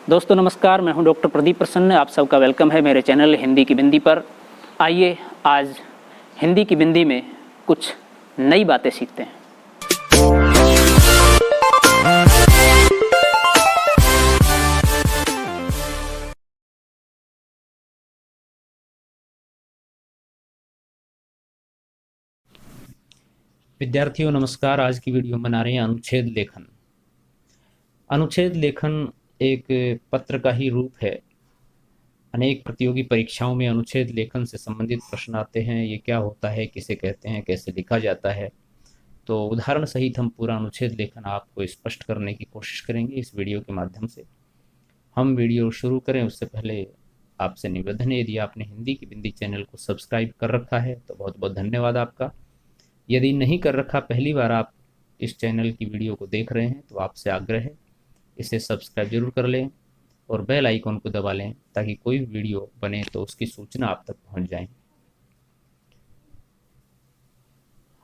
दोस्तों नमस्कार, मैं हूं डॉक्टर प्रदीप प्रसन्न। आप सबका वेलकम है मेरे चैनल हिंदी की बिंदी पर। आइए आज हिंदी की बिंदी में कुछ नई बातें सीखते हैं। विद्यार्थियों नमस्कार। आज की वीडियो में बना रहे हैं अनुच्छेद लेखन। अनुच्छेद लेखन एक पत्र का ही रूप है। अनेक प्रतियोगी परीक्षाओं में अनुच्छेद लेखन से संबंधित प्रश्न आते हैं। ये क्या होता है, किसे कहते हैं, कैसे लिखा जाता है, तो उदाहरण सहित हम पूरा अनुच्छेद लेखन आपको स्पष्ट करने की कोशिश करेंगे इस वीडियो के माध्यम से। हम वीडियो शुरू करें उससे पहले आपसे निवेदन है, यदि आपने हिंदी की बिंदी चैनल को सब्सक्राइब कर रखा है तो बहुत बहुत धन्यवाद आपका। यदि नहीं कर रखा, पहली बार आप इस चैनल की वीडियो को देख रहे हैं, तो आपसे आग्रह है इसे सब्सक्राइब जरूर कर लें और बेल आइकॉन को दबा लें ताकि कोई वीडियो बने तो उसकी सूचना आप तक पहुंच जाए।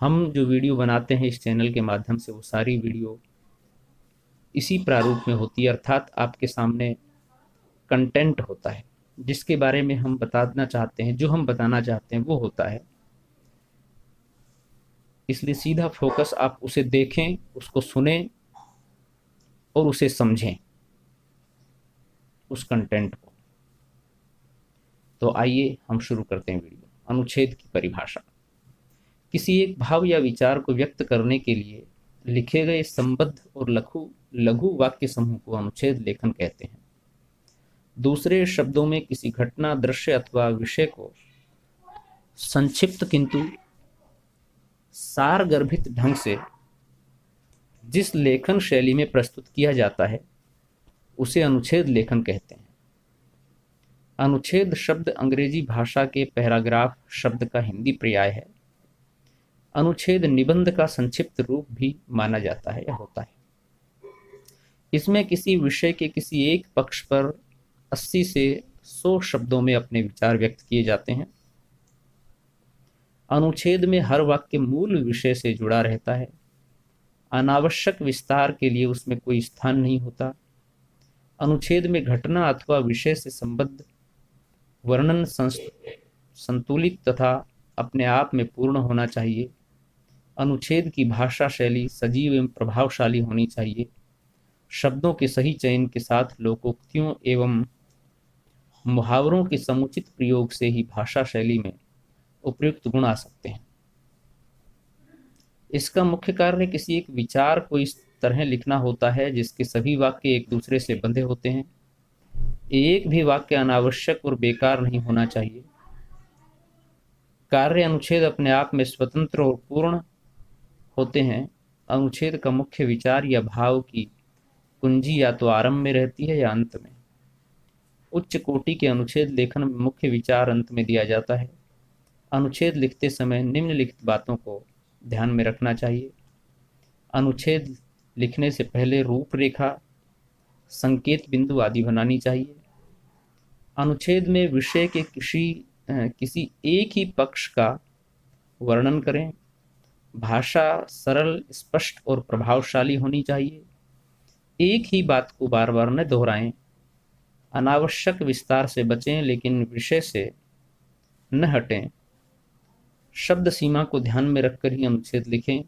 हम जो वीडियो बनाते हैं इस चैनल के माध्यम से, वो सारी वीडियो इसी प्रारूप में होती है, अर्थात आपके सामने कंटेंट होता है जिसके बारे में हम बताना चाहते हैं, जो हम बताना चाहते हैं वो होता है। इसलिए सीधा फोकस आप उसे देखें, उसको सुने और उसे समझें, उस कंटेंट को। तो आइए हम शुरू करते हैं वीडियो। अनुच्छेद की परिभाषा। किसी एक भाव या विचार को व्यक्त करने के लिए लिखे गए संबद्ध और लघु लघु वाक्य समूह को अनुच्छेद लेखन कहते हैं। दूसरे शब्दों में किसी घटना, दृश्य अथवा विषय को संक्षिप्त किंतु सारगर्भित ढंग से जिस लेखन शैली में प्रस्तुत किया जाता है उसे अनुच्छेद लेखन कहते हैं। अनुच्छेद शब्द अंग्रेजी भाषा के पैराग्राफ शब्द का हिंदी पर्याय है। अनुच्छेद निबंध का संक्षिप्त रूप भी माना जाता है या होता है। इसमें किसी विषय के किसी एक पक्ष पर 80 से 100 शब्दों में अपने विचार व्यक्त किए जाते हैं। अनुच्छेद में हर वाक्य मूल विषय से जुड़ा रहता है। अनावश्यक विस्तार के लिए उसमें कोई स्थान नहीं होता। अनुच्छेद में घटना अथवा विषय से संबद्ध वर्णन संतुलित तथा अपने आप में पूर्ण होना चाहिए। अनुच्छेद की भाषा शैली सजीव एवं प्रभावशाली होनी चाहिए। शब्दों के सही चयन के साथ लोकोक्तियों एवं मुहावरों के समुचित प्रयोग से ही भाषा शैली में उपयुक्त गुण आ सकते हैं। इसका मुख्य कार्य किसी एक विचार को इस तरह लिखना होता है जिसके सभी वाक्य एक दूसरे से बंधे होते हैं। एक भी वाक्य अनावश्यक और बेकार नहीं होना चाहिए। कार्य अनुच्छेद अपने आप में स्वतंत्र और पूर्ण होते हैं। अनुच्छेद का मुख्य विचार या भाव की कुंजी या तो आरंभ में रहती है या अंत में। उच्च कोटि के अनुच्छेद लेखन में मुख्य विचार अंत में दिया जाता है। अनुच्छेद लिखते समय निम्नलिखित बातों को ध्यान में रखना चाहिए। अनुच्छेद लिखने से पहले रूपरेखा, संकेत बिंदु आदि बनानी चाहिए। अनुच्छेद में विषय के किसी एक ही पक्ष का वर्णन करें। भाषा सरल, स्पष्ट और प्रभावशाली होनी चाहिए। एक ही बात को बार बार न दोहराएं। अनावश्यक विस्तार से बचें लेकिन विषय से न हटें। शब्द सीमा को ध्यान में रखकर ही अनुच्छेद लिखें।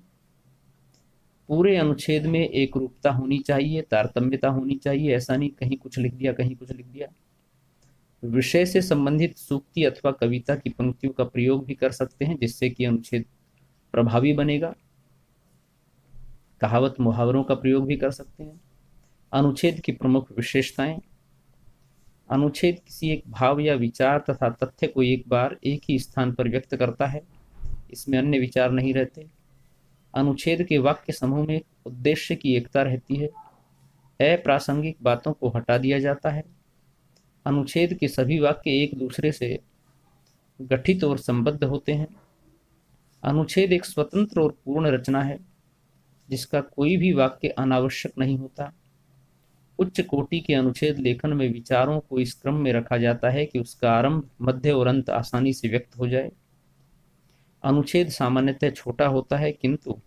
पूरे अनुच्छेद में एक रूपता होनी चाहिए, तारतम्यता होनी चाहिए। ऐसा नहीं कहीं कुछ लिख दिया, कहीं कुछ लिख दिया। विषय से संबंधित सूक्ति अथवा कविता की पंक्तियों का प्रयोग भी कर सकते हैं जिससे कि अनुच्छेद प्रभावी बनेगा। कहावत, मुहावरों का प्रयोग भी कर सकते हैं। अनुच्छेद की प्रमुख विशेषताएं। अनुच्छेद किसी एक भाव या विचार तथा तथ्य को एक बार एक ही स्थान पर व्यक्त करता है। इसमें अन्य विचार नहीं रहते। अनुच्छेद के वाक्य समूह में उद्देश्य की एकता रहती है। अप्रासंगिक बातों को हटा दिया जाता है। अनुच्छेद के सभी वाक्य एक दूसरे से गठित और संबद्ध होते हैं। अनुच्छेद एक स्वतंत्र और पूर्ण रचना है जिसका कोई भी वाक्य अनावश्यक नहीं होता। उच्च कोटि के अनुच्छेद लेखन में विचारों को इस क्रम में रखा जाता है कि उसका आरंभ, मध्य और अंत आसानी से व्यक्त हो जाए। अनुच्छेद सामान्यतः छोटा होता है किंतु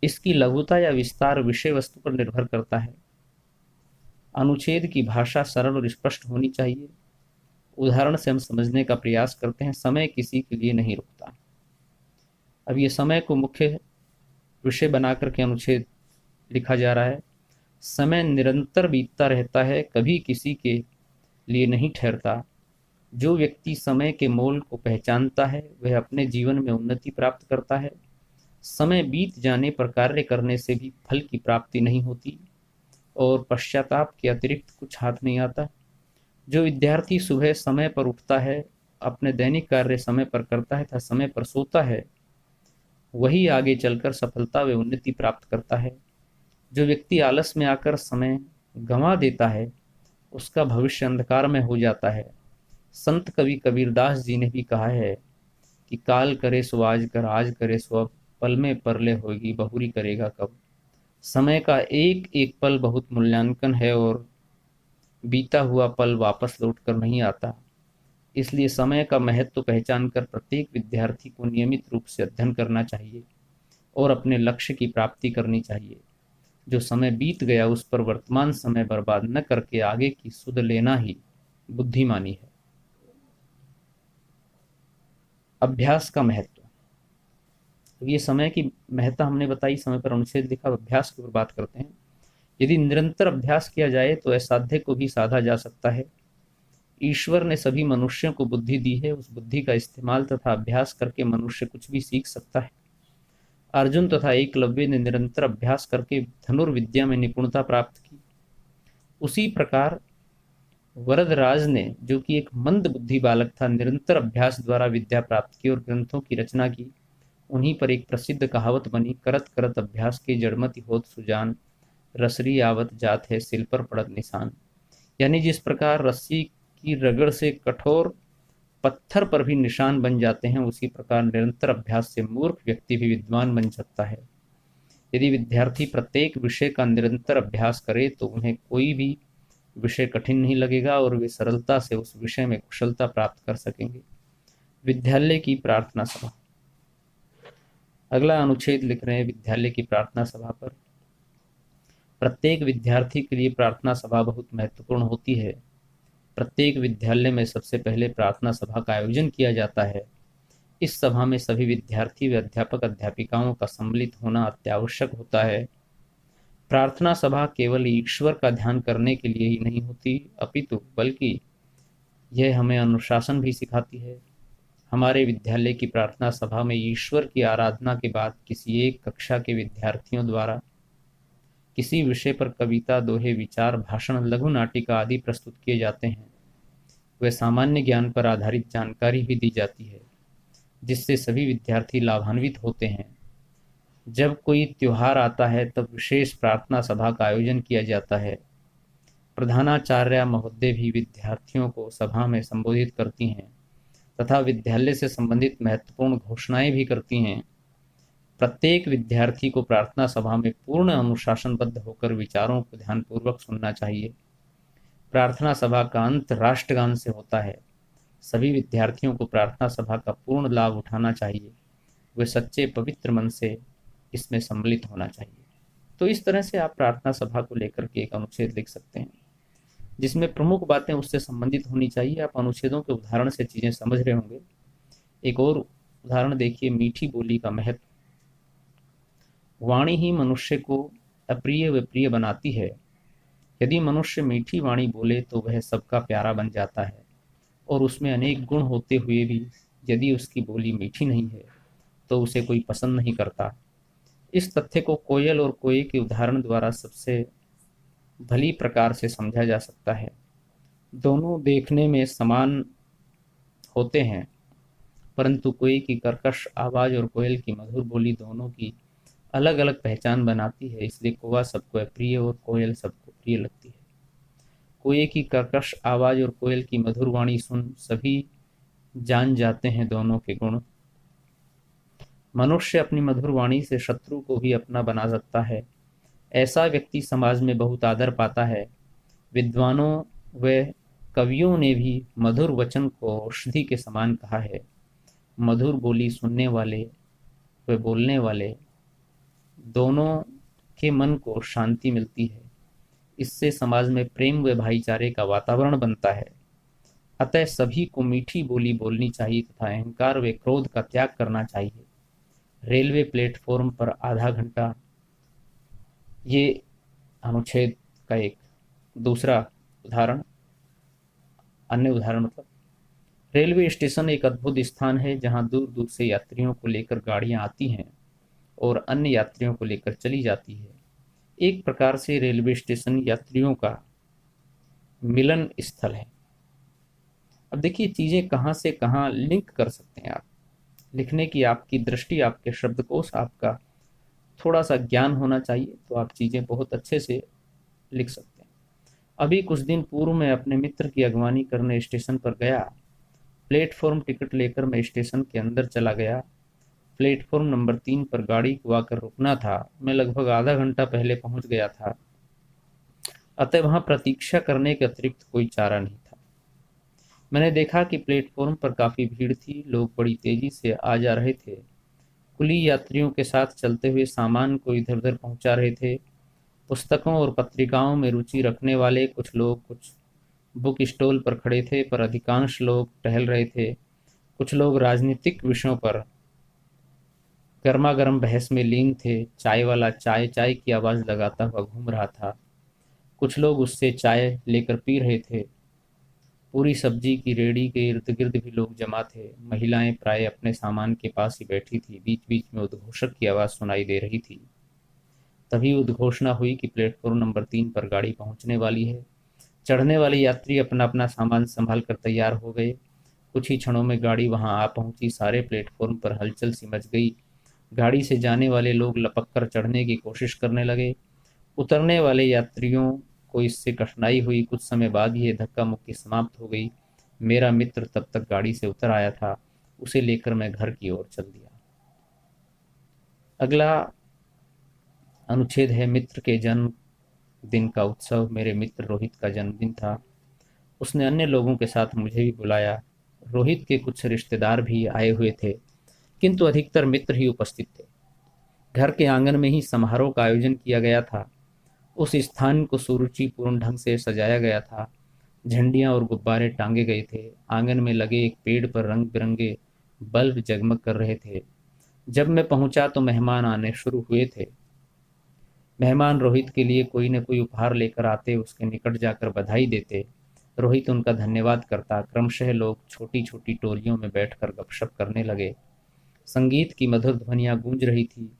इसकी लघुता या विस्तार विषय वस्तु पर निर्भर करता है। अनुच्छेद की भाषा सरल और स्पष्ट होनी चाहिए। उदाहरण से हम समझने का प्रयास करते हैं। समय किसी के लिए नहीं रुकता। अब ये समय को मुख्य विषय बना करके अनुच्छेद लिखा जा रहा है। समय निरंतर बीतता रहता है, कभी किसी के लिए नहीं ठहरता। जो व्यक्ति समय के मोल को पहचानता है वह अपने जीवन में उन्नति प्राप्त करता है। समय बीत जाने पर कार्य करने से भी फल की प्राप्ति नहीं होती और पश्चाताप के अतिरिक्त कुछ हाथ नहीं आता। जो विद्यार्थी सुबह समय पर उठता है, अपने दैनिक कार्य समय पर करता है तथा समय पर सोता है, वही आगे चलकर सफलता व उन्नति प्राप्त करता है। जो व्यक्ति आलस में आकर समय गंवा देता है, उसका भविष्य अंधकार में हो जाता है। संत कवि कबीरदास जी ने भी कहा है कि काल करे सो आज करे सो अब, पल में परले होगी बहुरी करेगा कब। समय का एक एक पल बहुत मूल्यांकन है और बीता हुआ पल वापस लौट कर नहीं आता। इसलिए समय का महत्व पहचान कर प्रत्येक विद्यार्थी को नियमित रूप से अध्ययन करना चाहिए और अपने लक्ष्य की प्राप्ति करनी चाहिए। जो समय बीत गया उस पर वर्तमान समय बर्बाद न करके आगे की सुध लेना ही बुद्धिमानी है। अभ्यास का महत्व। तो ये समय की महत्ता हमने बताई, समय पर अनुच्छेद लिखा। अभ्यास की ओर बात करते हैं। यदि निरंतर अभ्यास किया जाए तो असाध्य को भी साधा जा सकता है। ईश्वर ने सभी मनुष्यों को बुद्धि दी है। उस बुद्धि का इस्तेमाल तथा अभ्यास करके मनुष्य कुछ भी सीख सकता है। अर्जुन तथा एकलव्य ने निरंतर अभ्यास करके धनुर्विद्या में निपुणता प्राप्त की। उसी प्रकार वरदराज ने, जो कि एक मंद बुद्धि बालक था, निरंतर अभ्यास द्वारा विद्या प्राप्त की और ग्रंथों की रचना की। उन्हीं पर एक प्रसिद्ध कहावत बनी, करत करत अभ्यास के जड़मति होत सुजान, रसरी आवत जात है सिल पर पड़त निशान। यानी जिस प्रकार रस्सी की रगड़ से कठोर पत्थर पर भी निशान बन जाते हैं, उसी प्रकार निरंतर अभ्यास से मूर्ख व्यक्ति भी विद्वान बन सकता है। यदि विद्यार्थी प्रत्येक विषय का निरंतर अभ्यास करे तो उन्हें कोई भी विषय कठिन नहीं लगेगा और वे सरलता से उस विषय में कुशलता प्राप्त कर सकेंगे। विद्यालय की प्रार्थना सभा। अगला अनुच्छेद लिख रहे हैं विद्यालय की प्रार्थना सभा पर। प्रत्येक विद्यार्थी के लिए प्रार्थना सभा बहुत महत्वपूर्ण होती है। प्रत्येक विद्यालय में सबसे पहले प्रार्थना सभा का आयोजन किया जाता है। इस सभा में सभी विद्यार्थी व अध्यापक अध्यापिकाओं का सम्मिलित होना अत्यावश्यक होता है। प्रार्थना सभा केवल ईश्वर का ध्यान करने के लिए ही नहीं होती, अपितु बल्कि यह हमें अनुशासन भी सिखाती है। हमारे विद्यालय की प्रार्थना सभा में ईश्वर की आराधना के बाद किसी एक कक्षा के विद्यार्थियों द्वारा किसी विषय पर कविता, दोहे, विचार, भाषण, लघु नाटिका आदि प्रस्तुत किए जाते हैं। वे सामान्य ज्ञान पर आधारित जानकारी भी दी जाती है, जिससे सभी विद्यार्थी लाभान्वित होते हैं। जब कोई त्योहार आता है तब विशेष प्रार्थना सभा का आयोजन किया जाता है। प्रधानाचार्य महोदय भी विद्यार्थियों को सभा में संबोधित करती हैं तथा विद्यालय से संबंधित महत्वपूर्ण घोषणाएं भी करती हैं। प्रत्येक विद्यार्थी को प्रार्थना सभा में पूर्ण अनुशासनबद्ध होकर विचारों को ध्यानपूर्वक सुनना चाहिए। प्रार्थना सभा का अंत राष्ट्रगान से होता है। सभी विद्यार्थियों को प्रार्थना सभा का पूर्ण लाभ उठाना चाहिए। वे सच्चे पवित्र मन से इसमें सम्मिलित होना चाहिए। तो इस तरह से आप प्रार्थना सभा को लेकर के एक अनुच्छेद लिख सकते हैं, जिसमें प्रमुख बातें उससे संबंधित होनी चाहिए। आप अनुच्छेदों के उदाहरण से चीजें समझ रहे होंगे। एक और उदाहरण देखिए, मीठी बोली का महत्व। वाणी ही मनुष्य को अप्रिय व प्रिय बनाती है। यदि मनुष्य मीठी वाणी बोले तो वह सबका प्यारा बन जाता है, और उसमें अनेक गुण होते हुए भी यदि उसकी बोली मीठी नहीं है तो उसे कोई पसंद नहीं करता। इस तथ्य को कोयल और कोए के उदाहरण द्वारा सबसे भली प्रकार से समझा जा सकता है। दोनों देखने में समान होते हैं, परंतु कोए की कर्कश आवाज और कोयल की मधुर बोली दोनों की अलग अलग पहचान बनाती है। इसलिए कौवा सबको अप्रिय और कोयल सबको प्रिय लगती है। कोए की कर्कश आवाज और कोयल की मधुर वाणी सुन सभी जान जाते हैं दोनों के गुण। मनुष्य अपनी मधुर वाणी से शत्रु को भी अपना बना सकता है। ऐसा व्यक्ति समाज में बहुत आदर पाता है। विद्वानों व कवियों ने भी मधुर वचन को औषधि के समान कहा है। मधुर बोली सुनने वाले व बोलने वाले दोनों के मन को शांति मिलती है। इससे समाज में प्रेम व भाईचारे का वातावरण बनता है। अतः सभी को मीठी बोली बोलनी चाहिए तथा अहंकार व क्रोध का त्याग करना चाहिए। रेलवे प्लेटफॉर्म पर आधा घंटा, ये अनुच्छेद का एक दूसरा उदाहरण, अन्य उदाहरण मतलब रेलवे स्टेशन एक अद्भुत स्थान है जहां दूर दूर से यात्रियों को लेकर गाड़ियां आती हैं और अन्य यात्रियों को लेकर चली जाती है। एक प्रकार से रेलवे स्टेशन यात्रियों का मिलन स्थल है। अब देखिए चीजें कहाँ से कहाँ लिंक कर सकते हैं आप। लिखने की आपकी दृष्टि, आपके शब्दकोश, आपका थोड़ा सा ज्ञान होना चाहिए तो आप चीजें बहुत अच्छे से लिख सकते हैं। अभी कुछ दिन पूर्व मैं अपने मित्र की अगवानी करने स्टेशन पर गया। प्लेटफॉर्म टिकट लेकर मैं स्टेशन के अंदर चला गया। प्लेटफॉर्म नंबर 3 पर गाड़ी को आकर रुकना था। मैं लगभग आधा घंटा पहले पहुंच गया था, अतः वहां प्रतीक्षा करने के अतिरिक्त कोई चारा नहीं था। मैंने देखा कि प्लेटफॉर्म पर काफी भीड़ थी। लोग बड़ी तेजी से आ जा रहे थे। कुली यात्रियों के साथ चलते हुए सामान को इधर उधर पहुंचा रहे थे। पुस्तकों और पत्रिकाओं में रुचि रखने वाले कुछ लोग कुछ बुक स्टॉल पर खड़े थे, पर अधिकांश लोग टहल रहे थे। कुछ लोग राजनीतिक विषयों पर गर्मा गर्म बहस में लीन थे। चाय वाला चाय चाय की आवाज लगाता हुआ घूम रहा था। कुछ लोग उससे चाय लेकर पी रहे थे। पूरी सब्जी की रेडी के इर्द गिर्द भी लोग जमा थे। महिलाएं प्राय अपने सामान के पास ही बैठी थी। बीच बीच में उद्घोषक की आवाज सुनाई दे रही थी। तभी उद्घोषणा हुई कि प्लेटफॉर्म नंबर 3 पर गाड़ी पहुंचने वाली है। चढ़ने वाले यात्री अपना अपना सामान संभाल कर तैयार हो गए। कुछ ही क्षणों में गाड़ी वहां आ पहुंची। सारे प्लेटफॉर्म पर हलचल सी मच गई। गाड़ी से जाने वाले लोग लपक कर चढ़ने की कोशिश करने लगे। उतरने वाले यात्रियों को इससे कठिनाई हुई। कुछ समय बाद ये धक्का मुक्की समाप्त हो गई। मेरा मित्र तब तक गाड़ी से उतर आया था। उसे लेकर मैं घर की ओर चल दिया। अगला अनुच्छेद है मित्र के जन्म दिन का उत्सव। मेरे मित्र रोहित का जन्मदिन था। उसने अन्य लोगों के साथ मुझे भी बुलाया। रोहित के कुछ रिश्तेदार भी आए हुए थे, किंतु अधिकतर मित्र ही उपस्थित थे। घर के आंगन में ही समारोह का आयोजन किया गया था। उस स्थान को सुरुचिपूर्ण ढंग से सजाया गया था। झंडियां और गुब्बारे टांगे गए थे। आंगन में लगे एक पेड़ पर रंग बिरंगे बल्ब जगमग कर रहे थे। जब मैं पहुंचा तो मेहमान आने शुरू हुए थे। मेहमान रोहित के लिए कोई न कोई उपहार लेकर आते, उसके निकट जाकर बधाई देते। रोहित उनका धन्यवाद करता। क्रमशः लोग छोटी छोटी टोलियों में बैठकर गपशप करने लगे। संगीत की मधुर ध्वनियां गूंज रही थी।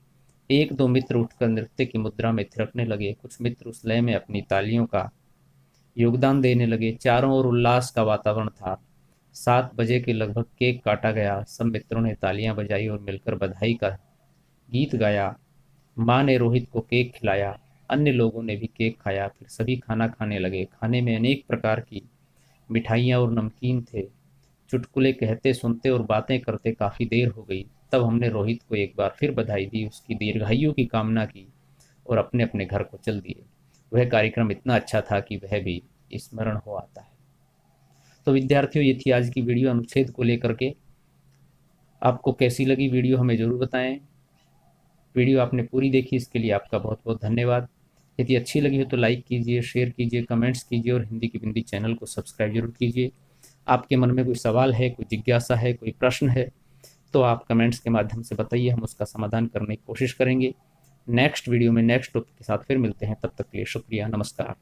एक दो मित्र उठकर नृत्य की मुद्रा में थिरकने लगे। कुछ मित्र उस लय में अपनी तालियों का योगदान देने लगे। चारों ओर उल्लास का वातावरण था। 7 बजे के लगभग केक काटा गया। सब मित्रों ने तालियां बजाई और मिलकर बधाई का गीत गाया। माँ ने रोहित को केक खिलाया। अन्य लोगों ने भी केक खाया। फिर सभी खाना खाने लगे। खाने में अनेक प्रकार की मिठाइयाँ और नमकीन थे। चुटकुले कहते सुनते और बातें करते काफी देर हो गई। तब हमने रोहित को एक बार फिर बधाई दी, उसकी दीर्घायु की कामना की और अपने अपने घर को चल दिए। वह कार्यक्रम इतना अच्छा था कि वह भी स्मरण हो आता है। तो विद्यार्थियों, ये थी आज की वीडियो अनुच्छेद को लेकर के। आपको कैसी लगी वीडियो हमें जरूर बताएं। वीडियो आपने पूरी देखी, इसके लिए आपका बहुत बहुत धन्यवाद। यदि अच्छी लगी हो तो लाइक कीजिए, शेयर कीजिए, कमेंट्स कीजिए और हिंदी की बिंदी चैनल को सब्सक्राइब जरूर कीजिए। आपके मन में कोई सवाल है, कोई जिज्ञासा है, कोई प्रश्न है तो आप कमेंट्स के माध्यम से बताइए, हम उसका समाधान करने की कोशिश करेंगे। नेक्स्ट वीडियो में नेक्स्ट टॉपिक के साथ फिर मिलते हैं। तब तक के लिए शुक्रिया, नमस्कार।